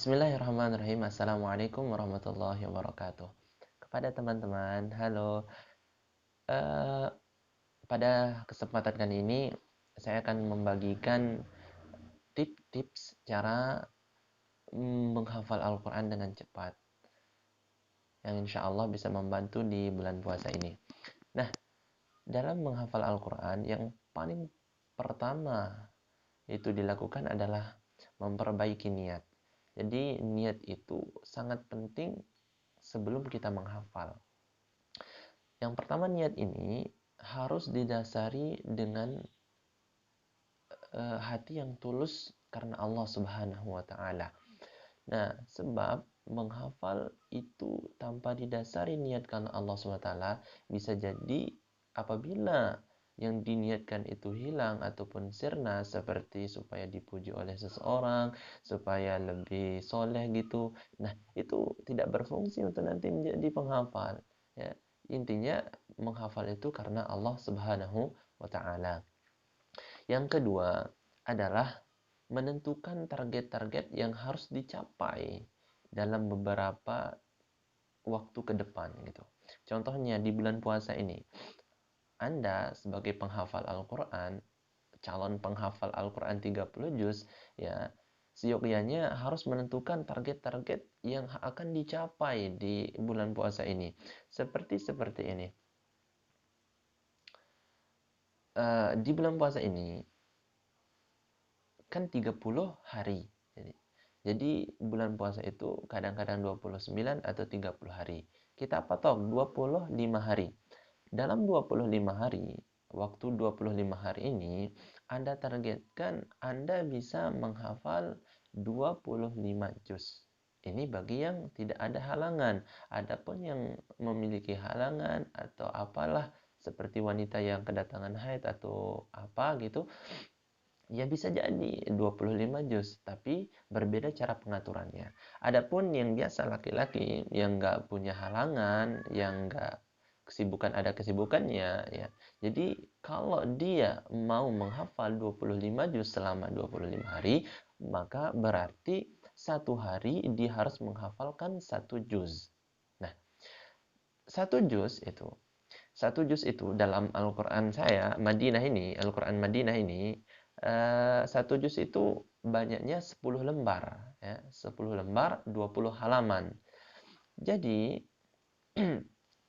Bismillahirrahmanirrahim. Assalamualaikum warahmatullahi wabarakatuh. Kepada teman-teman, halo. Eh, Pada kesempatan kali ini, saya akan membagikan tips-tips cara menghafal Al-Quran dengan cepat, yang insya Allah bisa membantu di bulan puasa ini. Nah, dalam menghafal Al-Quran, yang paling pertama itu dilakukan adalah memperbaiki niat. Jadi, niat itu sangat penting sebelum kita menghafal. Yang pertama, niat ini harus didasari dengan hati yang tulus karena Allah Subhanahu wa taala. Nah, sebab menghafal itu tanpa didasari niat karena Allah Subhanahu wa taala bisa jadi apabila yang diniatkan itu hilang ataupun sirna, seperti supaya dipuji oleh seseorang, supaya lebih soleh gitu. Nah, itu tidak berfungsi untuk nanti menjadi penghafal. Ya, intinya menghafal itu karena Allah Subhanahu wa taala. Yang kedua adalah menentukan target-target yang harus dicapai dalam beberapa waktu ke depan gitu. Contohnya di bulan puasa ini, Anda sebagai penghafal Al-Quran, calon penghafal Al-Quran 30 juz, ya, seyogyanya harus menentukan target-target yang akan dicapai di bulan puasa ini. Seperti ini. Di bulan puasa ini kan 30 hari. Jadi bulan puasa itu kadang-kadang 29 atau 30 hari. Kita patok 25 hari. Dalam 25 hari, waktu 25 hari ini, Anda targetkan Anda bisa menghafal 25 juz. Ini bagi yang tidak ada halangan. Adapun yang memiliki halangan atau apalah, seperti wanita yang kedatangan haid atau apa gitu, ya bisa jadi 25 juz, tapi berbeda cara pengaturannya. Adapun yang biasa laki-laki yang nggak punya halangan, yang nggak ada kesibukannya, ya. Jadi kalau dia mau menghafal 25 juz selama 25 hari, maka berarti satu hari dia harus menghafalkan satu juz. Nah, satu juz itu dalam Al-Quran Al-Quran Madinah ini, satu juz itu banyaknya 10 lembar. Ya, 10 lembar, 20 halaman. Jadi,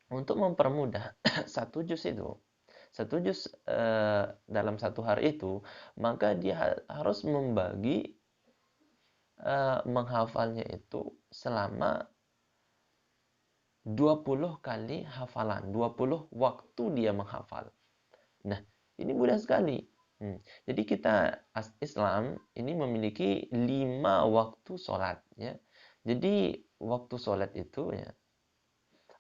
untuk mempermudah satu juz dalam satu hari itu, maka dia harus membagi menghafalnya itu selama 20 kali hafalan, 20 waktu dia menghafal. Nah, ini mudah sekali. Jadi kita Islam ini memiliki 5 waktu sholat. Ya. Jadi waktu sholat itu, ya,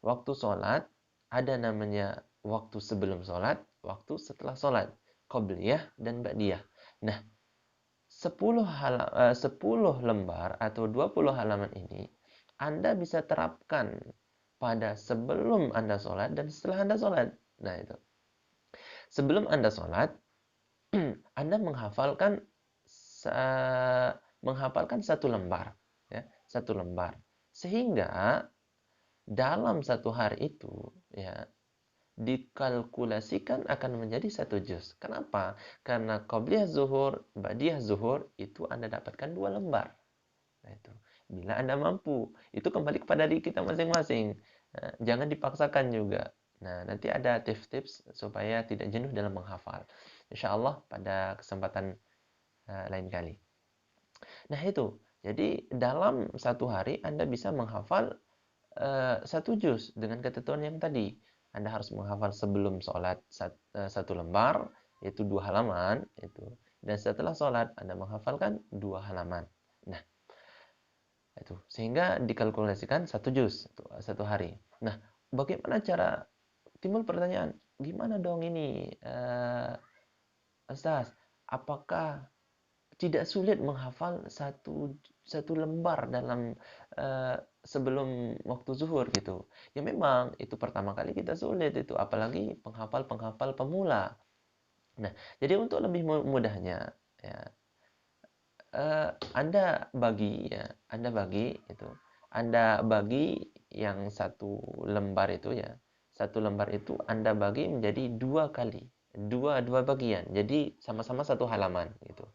waktu sholat ada namanya waktu sebelum sholat, waktu setelah sholat, qobliyah dan ba'diyah. Nah, 10 lembar atau 20 halaman ini Anda bisa terapkan pada sebelum Anda sholat dan setelah Anda sholat. Nah, itu. Sebelum Anda sholat, Anda menghafalkan satu lembar, ya, satu lembar. Sehingga dalam satu hari itu, ya, dikalkulasikan akan menjadi satu juz. Kenapa? Karena qobliyah zuhur, ba'diyah zuhur itu Anda dapatkan 2 lembar. Nah, itu. Bila Anda mampu, itu kembali kepada diri kita masing-masing. Nah, jangan dipaksakan juga. Nah, nanti ada tips-tips supaya tidak jenuh dalam menghafal. Insya Allah pada kesempatan lain kali. Nah, itu. Jadi, dalam satu hari Anda bisa menghafal satu juz dengan ketentuan yang tadi. Anda harus menghafal sebelum sholat satu lembar, yaitu 2 halaman. Dan setelah sholat, Anda menghafalkan 2 halaman. Nah, itu. Sehingga dikalkulasikan satu juz satu hari. Nah, bagaimana cara, timbul pertanyaan, gimana dong ini, Ustaz? Apakah tidak sulit menghafal satu lembar dalam sebelum waktu zuhur gitu? Ya memang itu pertama kali kita sulit itu, apalagi penghafal pemula. Nah, jadi untuk lebih mudahnya, ya, Anda bagi ya, Anda bagi itu. Anda bagi yang satu lembar itu ya. Satu lembar itu Anda bagi menjadi dua kali. Dua bagian. Jadi sama-sama satu halaman gitu.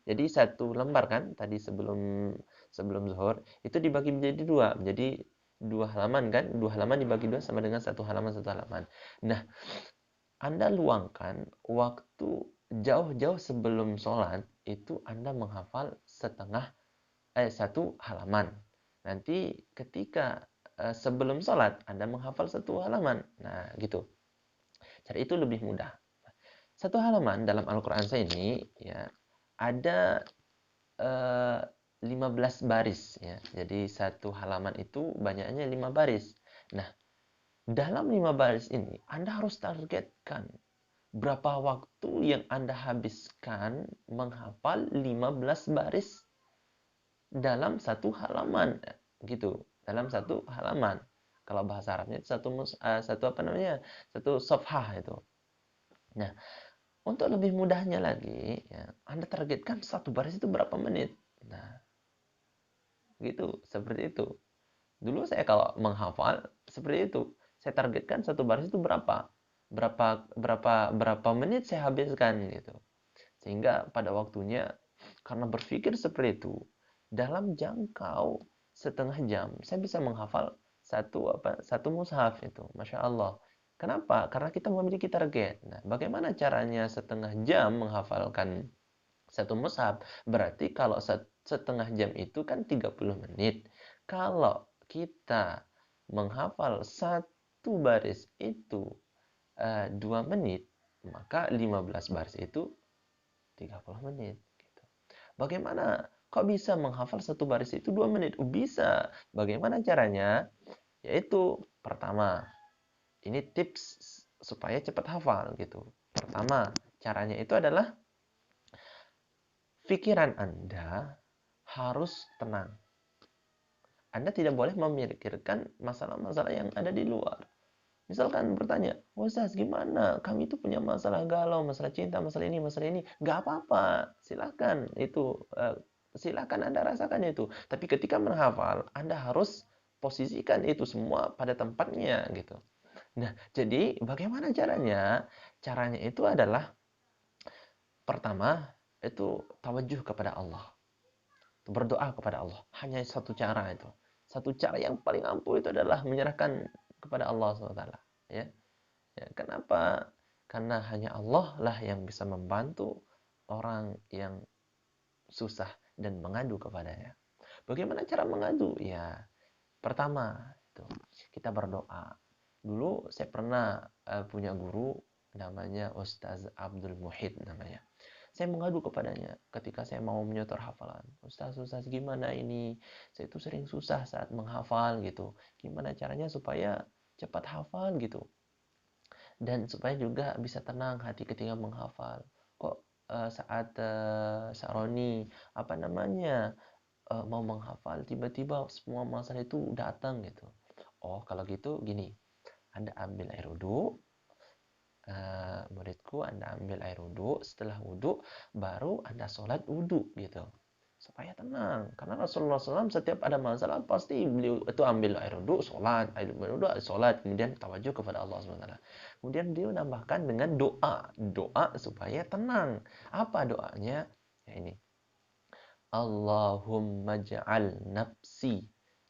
Jadi satu lembar kan tadi sebelum sebelum zuhur itu dibagi menjadi dua. Menjadi dua halaman kan? Dua halaman dibagi dua sama dengan satu halaman satu halaman. Nah, Anda luangkan waktu jauh-jauh sebelum sholat itu Anda menghafal satu halaman. Nanti ketika sebelum sholat Anda menghafal satu halaman. Nah, gitu. Cara itu lebih mudah. Satu halaman dalam Al-Quran saya ini ya ada 15 baris ya. Jadi satu halaman itu banyaknya 5 baris. Nah, dalam 5 baris ini Anda harus targetkan berapa waktu yang Anda habiskan menghafal 15 baris dalam satu halaman gitu. Dalam satu halaman. Kalau bahasa Arabnya itu satu apa namanya? Satu safhah itu. Nah, untuk lebih mudahnya lagi, ya, Anda targetkan satu baris itu berapa menit. Nah, gitu, seperti itu. Dulu saya kalau menghafal seperti itu. Saya targetkan satu baris itu berapa? Berapa menit saya habiskan gitu. Sehingga pada waktunya karena berpikir seperti itu, dalam jangkau setengah jam saya bisa menghafal satu mushaf itu. Masya Allah. Kenapa? Karena kita memiliki target. Nah, bagaimana caranya setengah jam menghafalkan satu mushaf? Berarti kalau setengah jam itu kan 30 menit. Kalau kita menghafal satu baris itu 2 menit, maka 15 baris itu 30 menit. Gitu. Bagaimana? Kok bisa menghafal satu baris itu 2 menit? Bisa. Bagaimana caranya? Yaitu, pertama, ini tips supaya cepat hafal gitu. Pertama, caranya itu adalah pikiran Anda harus tenang. Anda tidak boleh memikirkan masalah-masalah yang ada di luar. Misalkan bertanya, Ustaz gimana? Kami itu punya masalah galau, masalah cinta, masalah ini, masalah ini. Gak apa-apa, silakan itu, silakan Anda rasakan itu. Tapi ketika menghafal, Anda harus posisikan itu semua pada tempatnya gitu. Nah, jadi bagaimana caranya? Caranya itu adalah pertama itu tawajuh kepada Allah, berdoa kepada Allah. Hanya satu cara itu. Satu cara yang paling ampuh itu adalah menyerahkan kepada Allah SWT. Ya. Ya, kenapa? Karena hanya Allah lah yang bisa membantu orang yang susah dan mengadu kepadanya. Bagaimana cara mengadu? Ya, pertama itu kita berdoa. Dulu saya pernah punya guru namanya Ustaz Abdul Muhid namanya. Saya mengadu kepadanya ketika saya mau menyetor hafalan. Ustaz, Ustaz gimana ini? Saya itu sering susah saat menghafal gitu. Gimana caranya supaya cepat hafal gitu? Dan supaya juga bisa tenang hati ketika menghafal. Kok saat Saroni apa namanya mau menghafal tiba-tiba semua masalah itu datang gitu. Oh kalau gitu gini, Anda ambil air wudhu, muridku Anda ambil air wudhu, setelah wudhu baru Anda sholat wudhu gitu. Supaya tenang, karena Rasulullah SAW setiap ada masalah pasti beliau itu ambil air wudhu, sholat, kemudian tawajuh kepada Allah SWT. Kemudian beliau nambahkan dengan doa supaya tenang. Apa doanya? Ya ini, Allahumma ja'al nafsi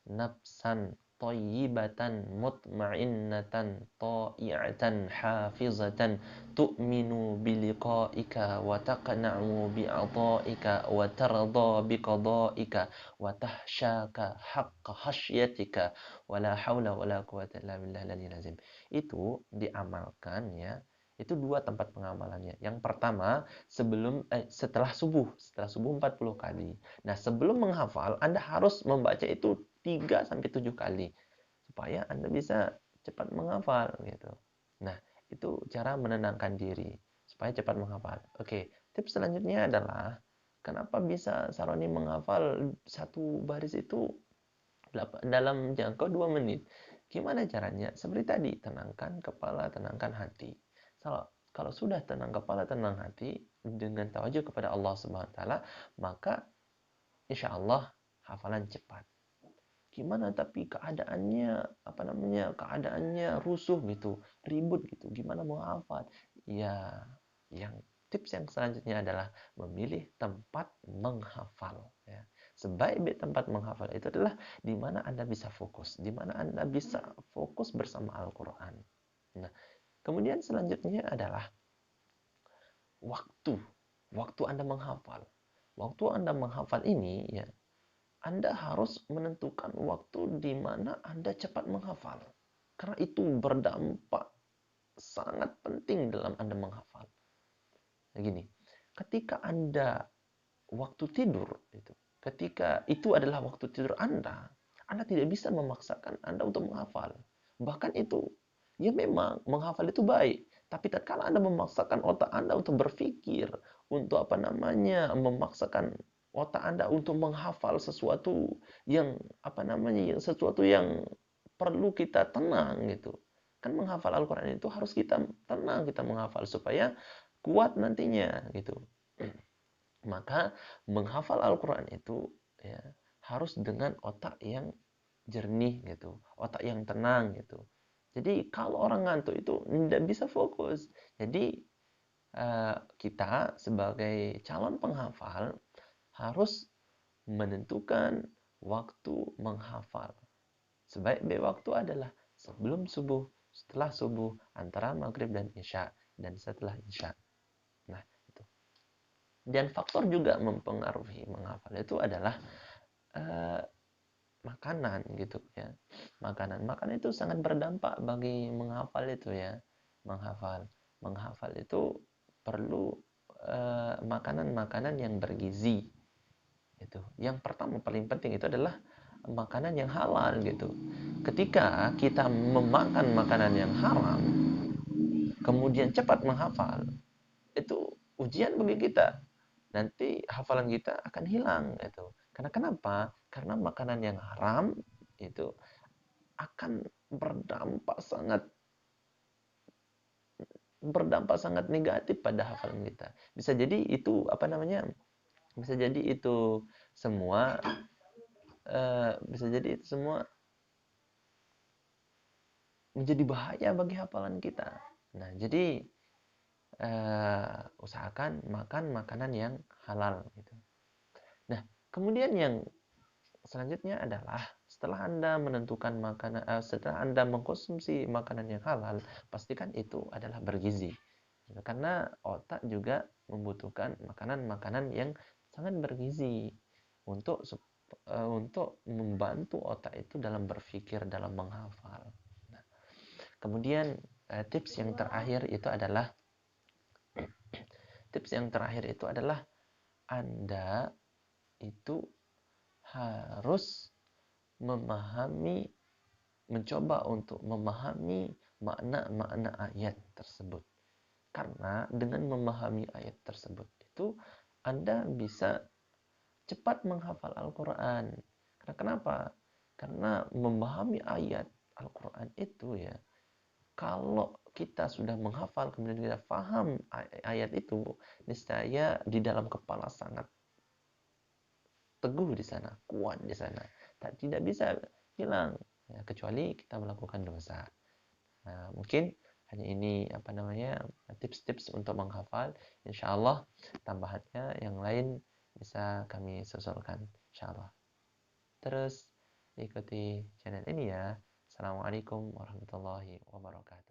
nafsan tayyibatan mutma'innatan ta'i'atan hafizatan tu'minu biliqa'ika wa taqna'u bi'ata'ika wa tarda biqada'ika wa tahsyaka haqqa hasyatika wa la hawla wa la quwata illa billahi al-'aliyyil azim. Itu diamalkan ya. Itu dua tempat pengamalannya. Yang pertama, setelah subuh 40 kali. Nah, sebelum menghafal Anda harus membaca itu 3 sampai 7 kali supaya Anda bisa cepat menghafal gitu. Nah, itu cara menenangkan diri supaya cepat menghafal. Oke, tips selanjutnya adalah kenapa bisa Saroni menghafal satu baris itu dalam jangkau 2 menit. Gimana caranya? Seperti tadi, tenangkan kepala, tenangkan hati. Kalau sudah tenang kepala, tenang hati, dengan tawajuh kepada Allah Subhanahu wa taala, maka insya Allah hafalan cepat. Gimana tapi keadaannya rusuh gitu, ribut gitu, gimana mau hafal? Ya, yang tips yang selanjutnya adalah memilih tempat menghafal ya. Sebaik-baik tempat menghafal itu adalah di mana Anda bisa fokus, di mana Anda bisa fokus bersama Al-Qur'an. Nah, kemudian selanjutnya adalah waktu. Waktu Anda menghafal. Waktu Anda menghafal ini ya, Anda harus menentukan waktu di mana Anda cepat menghafal. Karena itu berdampak sangat penting dalam Anda menghafal. Nah, gini, ketika Anda waktu tidur itu, ketika itu adalah waktu tidur Anda tidak bisa memaksakan Anda untuk menghafal. Bahkan itu, ya memang menghafal itu baik, tapi tatkala Anda memaksakan otak Anda untuk berpikir, untuk memaksakan otak Anda untuk menghafal sesuatu yang sesuatu yang perlu kita tenang gitu. Kan menghafal Al-Qur'an itu harus kita tenang, kita menghafal supaya kuat nantinya gitu. Maka menghafal Al-Quran itu ya, harus dengan otak yang jernih gitu, otak yang tenang gitu. Jadi kalau orang ngantuk itu tidak bisa fokus. Jadi kita sebagai calon penghafal harus menentukan waktu menghafal. Sebaik-baik waktu adalah sebelum subuh, setelah subuh, antara maghrib dan isya, dan setelah isya. Nah, itu. Dan faktor juga mempengaruhi menghafal itu adalah uh, makanan gitu ya. Makanan itu sangat berdampak bagi menghafal itu ya. Menghafal itu perlu makanan-makanan yang bergizi itu. Yang pertama paling penting itu adalah makanan yang halal gitu. Ketika kita memakan makanan yang haram, kemudian cepat menghafal, itu ujian bagi kita. Nanti hafalan kita akan hilang itu. Karena kenapa? Karena makanan yang haram itu akan berdampak sangat negatif pada hafalan kita. Bisa jadi itu Bisa jadi itu semua bisa jadi itu semua menjadi bahaya bagi hafalan kita. Nah, jadi usahakan makan makanan yang halal gitu. Nah, kemudian yang selanjutnya adalah setelah Anda mengkonsumsi makanan yang halal, pastikan itu adalah bergizi. Karena otak juga membutuhkan makanan-makanan yang sangat bergizi untuk untuk membantu otak itu dalam berpikir, dalam menghafal. Nah, kemudian tips yang terakhir itu adalah Anda itu harus mencoba untuk memahami makna-makna ayat tersebut. Karena dengan memahami ayat tersebut itu Anda bisa cepat menghafal Al-Quran. Karena kenapa? Karena memahami ayat Al-Quran itu ya, kalau kita sudah menghafal kemudian kita paham ayat itu, niscaya di dalam kepala sangat teguh di sana, kuat di sana, tidak bisa hilang ya, kecuali kita melakukan dosa. Nah, mungkin hanya ini tips-tips untuk menghafal. Insya Allah tambahannya yang lain bisa kami susulkan. Insya Allah. Terus ikuti channel ini ya. Assalamualaikum warahmatullahi wabarakatuh.